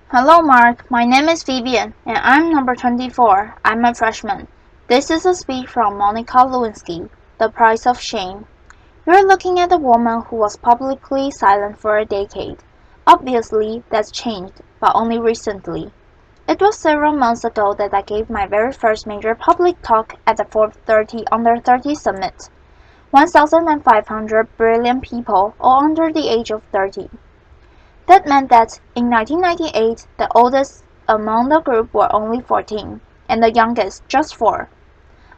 Hello Mark, my name is Vivian, and I'm number 24. I'm a freshman. This is a speech from Monica Lewinsky, The Price of Shame. You're looking at a woman who was publicly silent for a decade. Obviously, that's changed, but only recently. It was several months ago that I gave my very first major public talk at the Forbes 30 Under 30 Summit. 1,500 brilliant people, all under the age of 30. That meant that, in 1998, the oldest among the group were only 14, and the youngest just 4.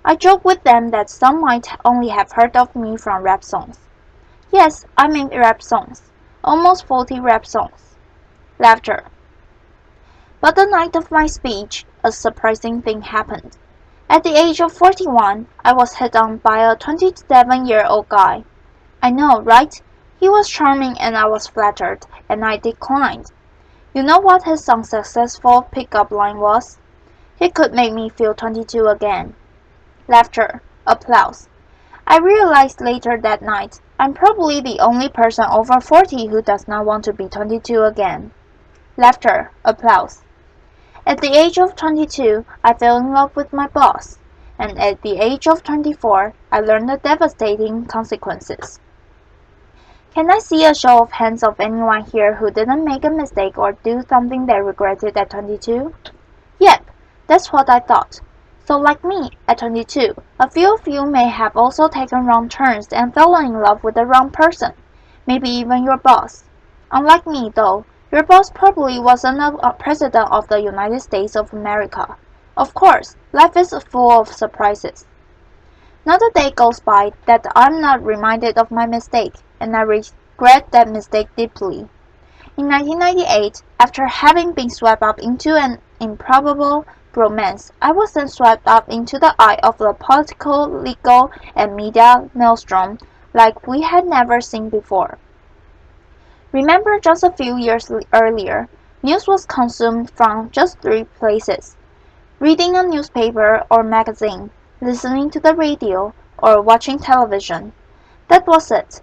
I joked with them that some might only have heard of me from rap songs. Yes, I mean rap songs. Almost 40 rap songs. Laughter. But the night of my speech, a surprising thing happened. At the age of 41, I was hit on by a 27-year-old guy. I know, right? He was charming and I was flattered, and I declined. You know what his unsuccessful pickup line was? He could make me feel 22 again. Laughter. Applause. I realized later that night, I'm probably the only person over 40 who does not want to be 22 again. Laughter. Applause. At the age of 22, I fell in love with my boss, and at the age of 24, I learned the devastating consequences. Can I see a show of hands of anyone here who didn't make a mistake or do something they regretted at 22? Yep, that's what I thought. So like me, at 22, a few of you may have also taken wrong turns and fallen in love with the wrong person, maybe even your boss. Unlike me, though, your boss probably wasn't a president of the United States of America. Of course, life is full of surprises. Not a day goes by that I'm not reminded of my mistake, and I regret that mistake deeply. In 1998, after having been swept up into an improbable romance, I was then swept up into the eye of the political, legal, and media maelstrom like we had never seen before. Remember, just a few years earlier, news was consumed from just 3 places: reading a newspaper or magazine, listening to the radio, or watching television. That was it.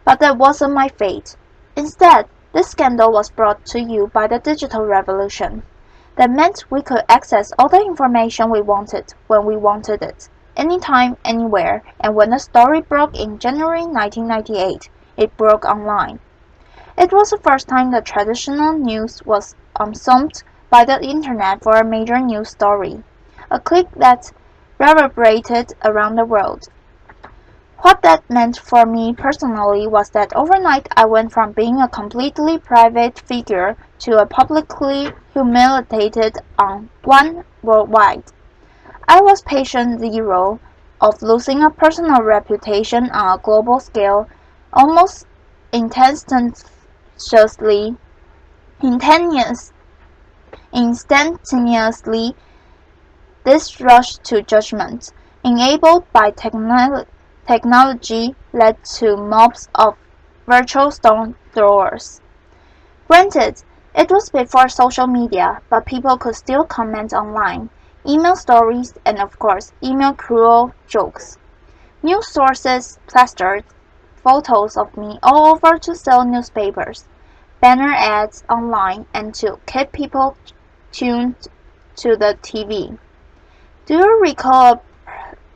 But that wasn't my fate. Instead, this scandal was brought to you by the digital revolution. That meant we could access all the information we wanted when we wanted it, anytime, anywhere, and when the story broke in January 1998, it broke online. It was the first time the traditional news was swamped by the internet for a major news story, a click that reverberated around the world. What that meant for me personally was that overnight I went from being a completely private figure to a publicly humiliated one worldwide. I was patient zero of losing a personal reputation on a global scale almost instantaneously. Instantaneously, this rush to judgment, enabled by technology, led to mobs of virtual stone throwers. Granted, it was before social media, but people could still comment online, email stories, and of course, email cruel jokes. News sources plastered photos of me all over to sell newspapers, banner ads online, and to keep people tuned to the TV. Do you recall a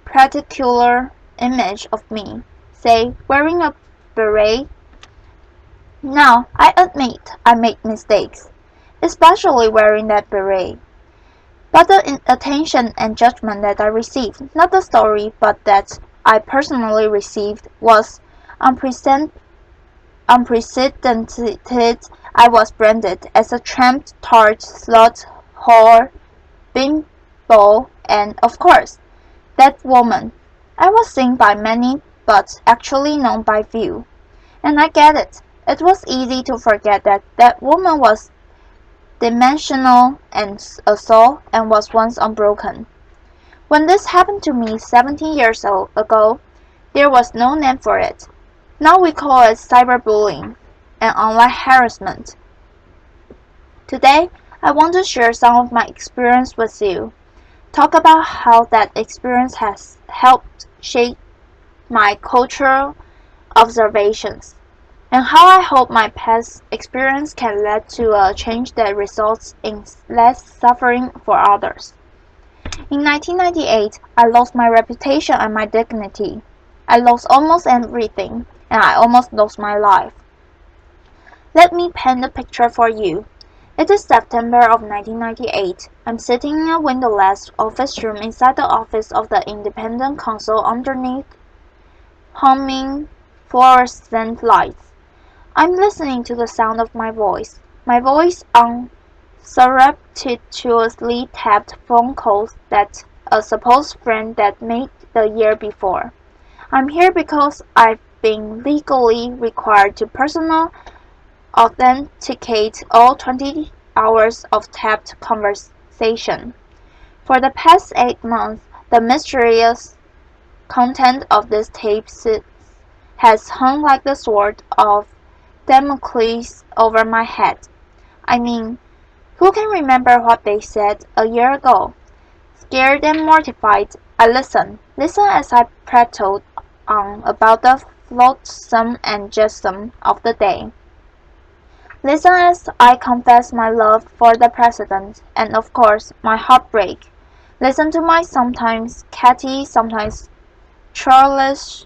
particular image of me, say, wearing a beret? Now, I admit I made mistakes, especially wearing that beret. But the attention and judgment that I received, not the story, but that I personally received, was unprecedented. I was branded as a tramp, tart, slut, whore, bimbo, and, of course, that woman. I was seen by many, but actually known by few. And I get it. It was easy to forget that that woman was dimensional and a soul and was once unbroken. When this happened to me 17 years ago, there was no name for it. Now we call it cyberbullying and online harassment. Today, I want to share some of my experience with you. Talk about how that experience has helped shape my cultural observations. and how I hope my past experience can lead to a change that results in less suffering for others. In 1998, I lost my reputation and my dignity. I lost almost everything, and I almost lost my life. Let me paint a picture for you. It is September of 1998. I'm sitting in a windowless office room inside the office of the Independent Council underneath humming fluorescent lights. I'm listening to the sound of my voice on surreptitiously tapped phone calls that a supposed friend that made the year before. I'm here because I've been legally required to personally authenticate all 20 hours of tapped conversation. For the past 8 months, the mysterious content of these tapes has hung like the sword of Damocles over my head. I mean, who can remember what they said a year ago? Scared and mortified, I listened as I prattled on about the flotsam and jetsam of the day. Listen as I confess my love for the president, and of course, my heartbreak. Listen to my sometimes catty, sometimes churlish,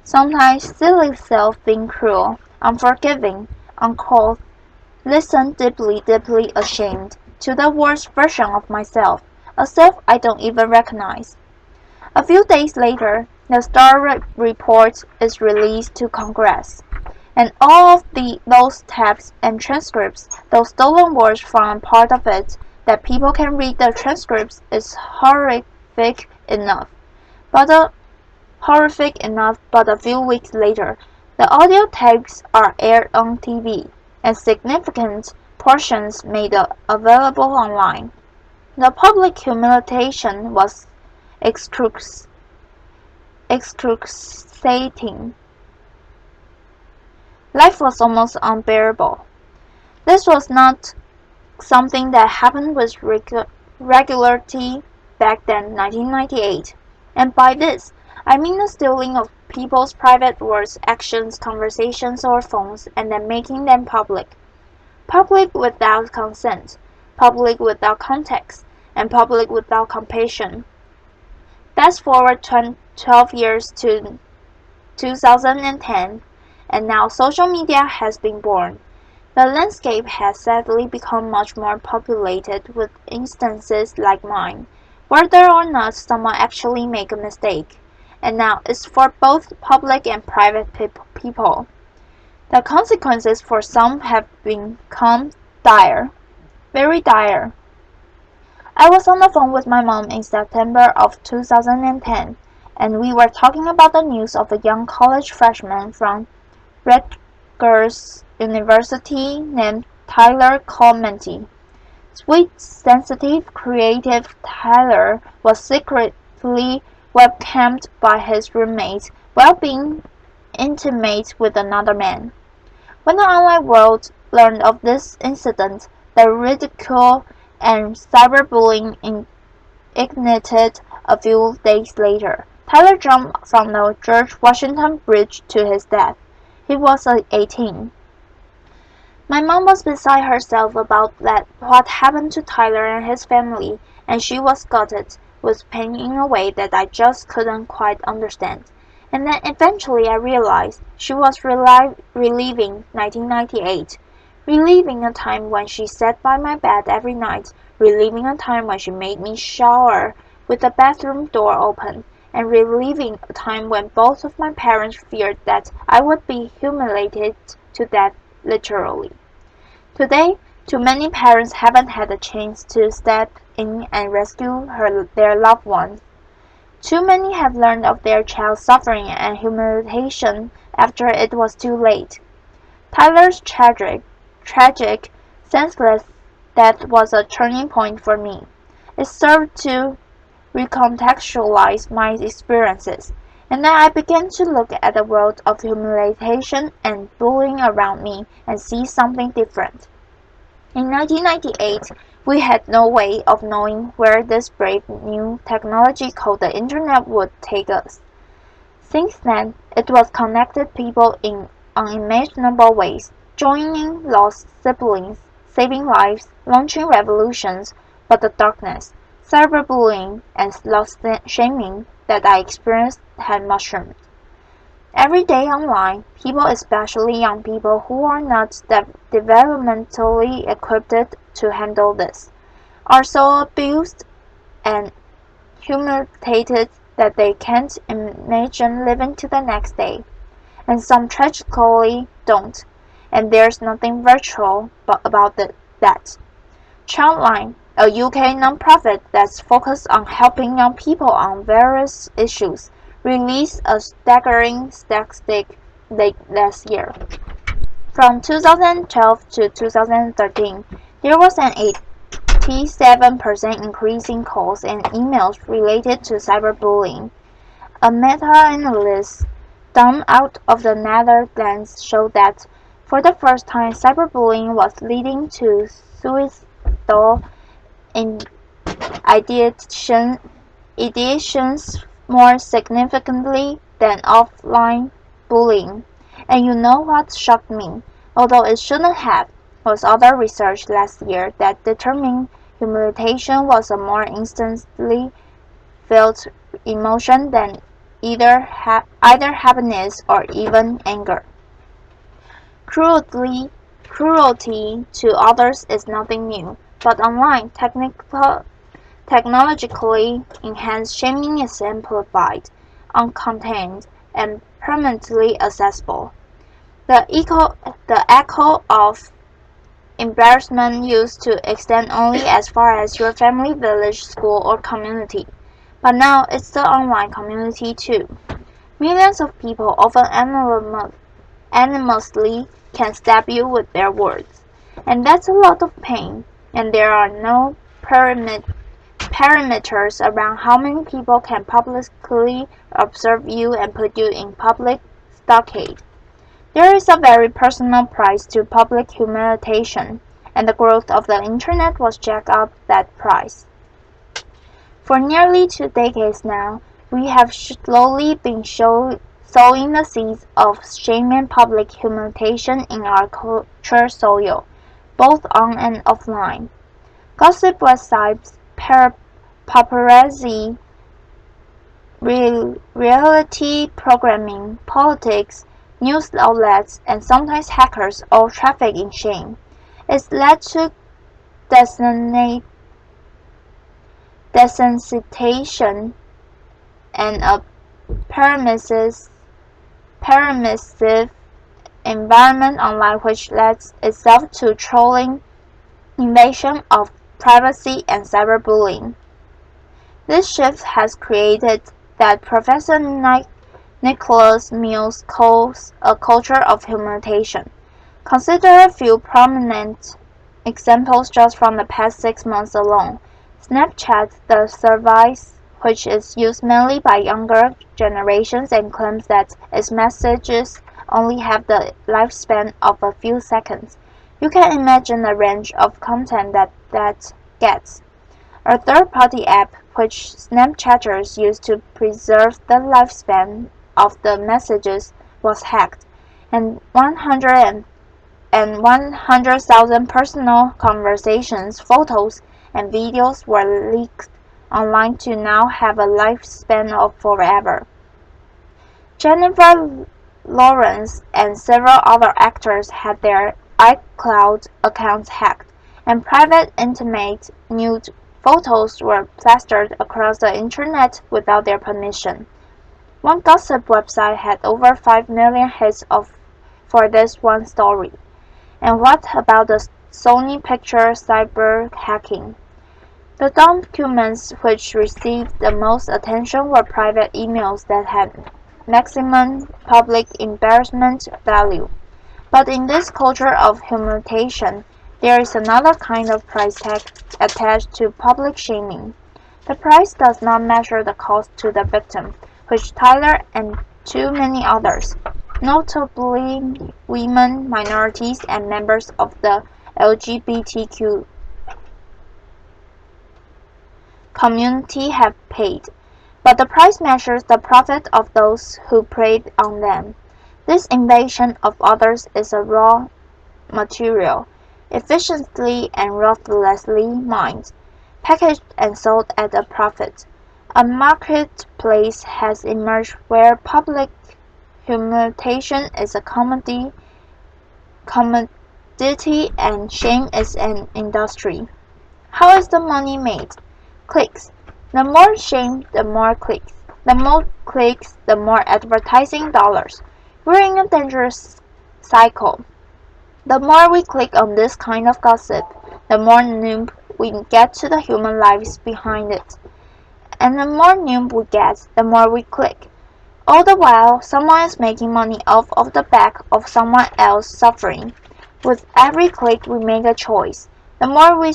sometimes silly self being cruel, unforgiving, uncouth. Listen deeply, deeply ashamed to the worst version of myself, a self I don't even recognize. A few days later, the Star report is released to Congress. And all of those tapes and transcripts, those stolen words from a part of it, that people can read the transcripts is horrific enough. But a few weeks later, the audio tapes are aired on TV, and significant portions made available online. The public humiliation was excruciating. Life was almost unbearable. This was not something that happened with regularity back then, 1998. And by this, I mean the stealing of people's private words, actions, conversations, or phones, and then making them public. Public without consent, public without context, and public without compassion. Fast forward 12 years to 2010. And now social media has been born. The landscape has sadly become much more populated with instances like mine, whether or not someone actually make a mistake. And now it's for both public and private people. The consequences for some have become dire, very dire. I was on the phone with my mom in September of 2010, and we were talking about the news of a young college freshman from Rutgers University named Tyler Clementi. Sweet, sensitive, creative Tyler was secretly webcammed by his roommate while being intimate with another man. When the online world learned of this incident, the ridicule and cyberbullying ignited a few days later. Tyler jumped from the George Washington Bridge to his death. He was 18. My mom was beside herself about what happened to Tyler and his family, and she was gutted, with pain in a way that I just couldn't quite understand. And then eventually I realized she was reliving 1998, reliving a time when she sat by my bed every night, reliving a time when she made me shower with the bathroom door open, and reliving a time when both of my parents feared that I would be humiliated to death literally. Today, too many parents haven't had a chance to step in and rescue their loved ones. Too many have learned of their child's suffering and humiliation after it was too late. Tyler's tragic, senseless death was a turning point for me. It served to recontextualize my experiences, and then I began to look at the world of humiliation and bullying around me and see something different. In 1998, we had no way of knowing where this brave new technology called the Internet would take us. Since then, it has connected people in unimaginable ways, joining lost siblings, saving lives, launching revolutions, but the darkness, cyberbullying, and slut-shaming that I experienced had mushroomed. Every day online, people, especially young people who are not developmentally equipped to handle this, are so abused and humiliated that they can't imagine living to the next day. And some tragically don't, and there's nothing virtual about that. Childline, a UK non-profit that's focused on helping young people on various issues, released a staggering statistic late last year. From 2012 to 2013, there was an 87% increase in calls and emails related to cyberbullying. A meta-analysis done out of the Netherlands showed that, for the first time, cyberbullying was leading to suicidal ideations more significantly than offline bullying. And you know what shocked me, although it shouldn't have, was other research last year that determined humiliation was a more instantly felt emotion than either happiness or even anger. Cruelty to others is nothing new, but online, technologically enhanced shaming is amplified, uncontained, and permanently accessible. The echo of embarrassment used to extend only as far as your family, village, school, or community. But now it's the online community too. Millions of people, often anonymously, can stab you with their words. And that's a lot of pain, and there are no parameters around how many people can publicly observe you and put you in public stockade. There is a very personal price to public humiliation, and the growth of the Internet was jacked up that price. For nearly 2 decades now, we have slowly been sowing the seeds of shame and public humiliation in our culture soil, both on and offline. Gossip websites, paparazzi, reality programming, politics, news outlets, and sometimes hackers all traffic in shame. It's led to desensitization and a permissive environment online which lends itself to trolling, invasion of privacy, and cyberbullying. This shift has created that Professor Nicholas Mills calls a culture of humiliation. Consider a few prominent examples just from the past 6 months alone. Snapchat, the service, which is used mainly by younger generations and claims that its messages only have the lifespan of a few seconds. You can imagine the range of content that gets. A third-party app, which Snapchatters use to preserve the lifespan of the messages, was hacked, and 100,000 personal conversations, photos, and videos were leaked online to now have a lifespan of forever. Jennifer Lawrence and several other actors had their iCloud accounts hacked, and private intimate nude photos were plastered across the internet without their permission. One gossip website had over 5 million hits for this one story. And what about the Sony Picture cyber hacking? The documents which received the most attention were private emails that had maximum public embarrassment value. But in this culture of humiliation, there is another kind of price tag attached to public shaming. The price does not measure the cost to the victim, which Tyler and too many others, notably women, minorities, and members of the LGBTQ community have paid, but the price measures the profit of those who preyed on them. This invasion of others is a raw material, efficiently and ruthlessly mined, packaged and sold at a profit. A marketplace has emerged where public humiliation is a commodity and shame is an industry. How is the money made? Clicks. The more shame, the more clicks. The more clicks, the more advertising dollars. We're in a dangerous cycle. The more we click on this kind of gossip, the more numb we get to the human lives behind it. And the more numb we get, the more we click. All the while, someone is making money off of the back of someone else suffering. With every click, we make a choice. The more we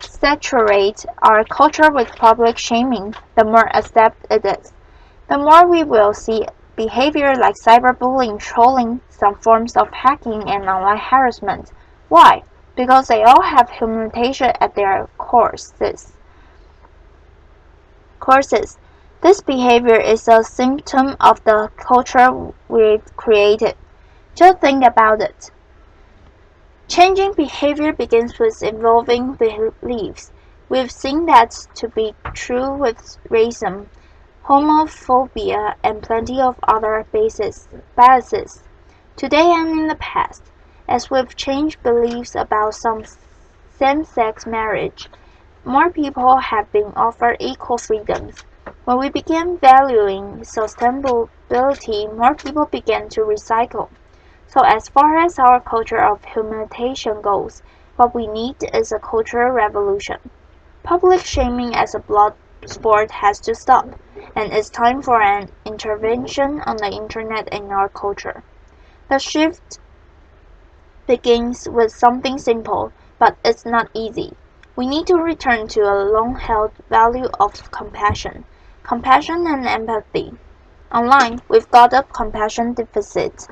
saturate our culture with public shaming, the more accepted it is. The more we will see behavior like cyberbullying, trolling, some forms of hacking, and online harassment. Why? Because they all have humiliation at their courses. This behavior is a symptom of the culture we've created. Just think about it. Changing behavior begins with evolving beliefs. We've seen that to be true with racism, homophobia, and plenty of other biases, today and in the past. As we've changed beliefs about some same-sex marriage, more people have been offered equal freedoms. When we began valuing sustainability, more people began to recycle. So as far as our culture of humiliation goes, what we need is a cultural revolution. Public shaming as a blood sport has to stop, and it's time for an intervention on the internet and our culture. The shift begins with something simple, but it's not easy. We need to return to a long-held value of compassion and empathy. Online, we've got a compassion deficit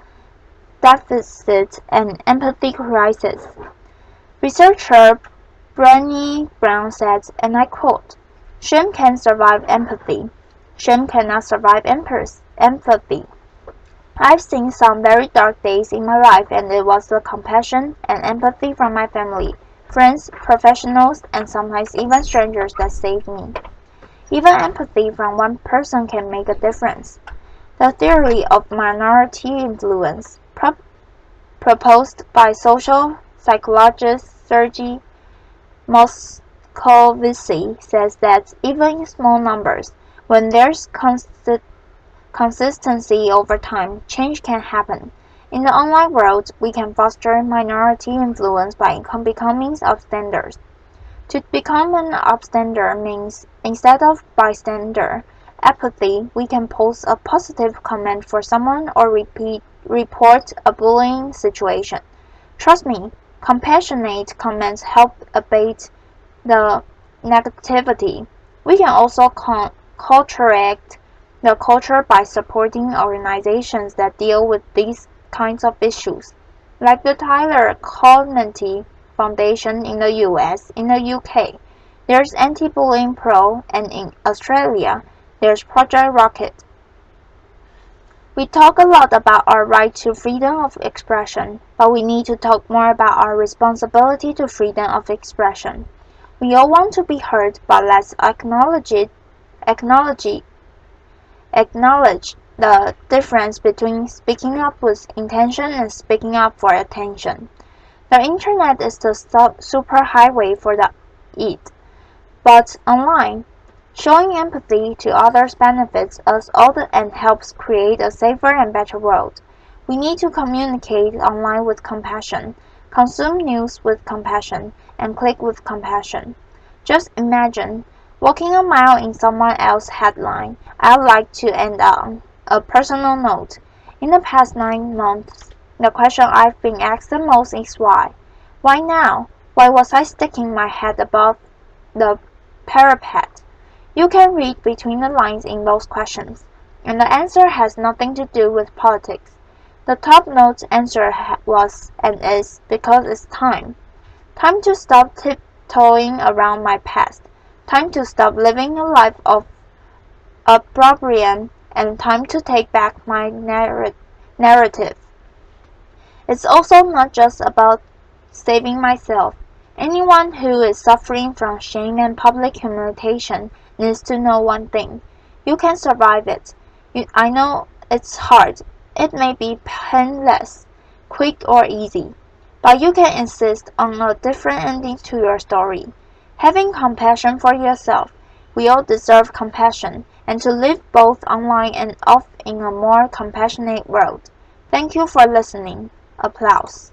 and empathy crisis. Researcher Brené Brown said, and I quote, "Shame can survive empathy. Shame cannot survive empathy." I've seen some very dark days in my life, and it was the compassion and empathy from my family, friends, professionals, and sometimes even strangers that saved me. Even empathy from one person can make a difference. The theory of minority influence, proposed by social psychologist Sergei Moscovici, says that even in small numbers, when there's consistency over time, change can happen. In the online world, we can foster minority influence by becoming upstanders. To become an upstander means, instead of bystander apathy, we can post a positive comment for someone or report a bullying situation. Trust me, compassionate comments help abate the negativity. We can also counteract the culture by supporting organizations that deal with these kinds of issues, like the Tyler Carnegie Foundation in the US. In the UK, there's Anti-Bullying Pro, and in Australia, there's Project Rocket. We talk a lot about our right to freedom of expression, but we need to talk more about our responsibility to freedom of expression. We all want to be heard, but let's acknowledge the difference between speaking up with intention and speaking up for attention. The internet is the superhighway for it, but online, showing empathy to others benefits us all and helps create a safer and better world. We need to communicate online with compassion, consume news with compassion, and click with compassion. Just imagine walking a mile in someone else's headline. I'd like to end on a personal note. In the past 9 months, the question I've been asked the most is why. Why now? Why was I sticking my head above the parapet? You can read between the lines in those questions, and the answer has nothing to do with politics. The top-note answer was and is because it's time. Time to stop tiptoeing around my past. Time to stop living a life of opprobrium and time to take back my narrative. It's also not just about saving myself. Anyone who is suffering from shame and public humiliation needs to know one thing. You can survive it. I know it's hard. It may be painless, quick or easy. But you can insist on a different ending to your story. Having compassion for yourself. We all deserve compassion, and to live both online and off in a more compassionate world. Thank you for listening. Applause.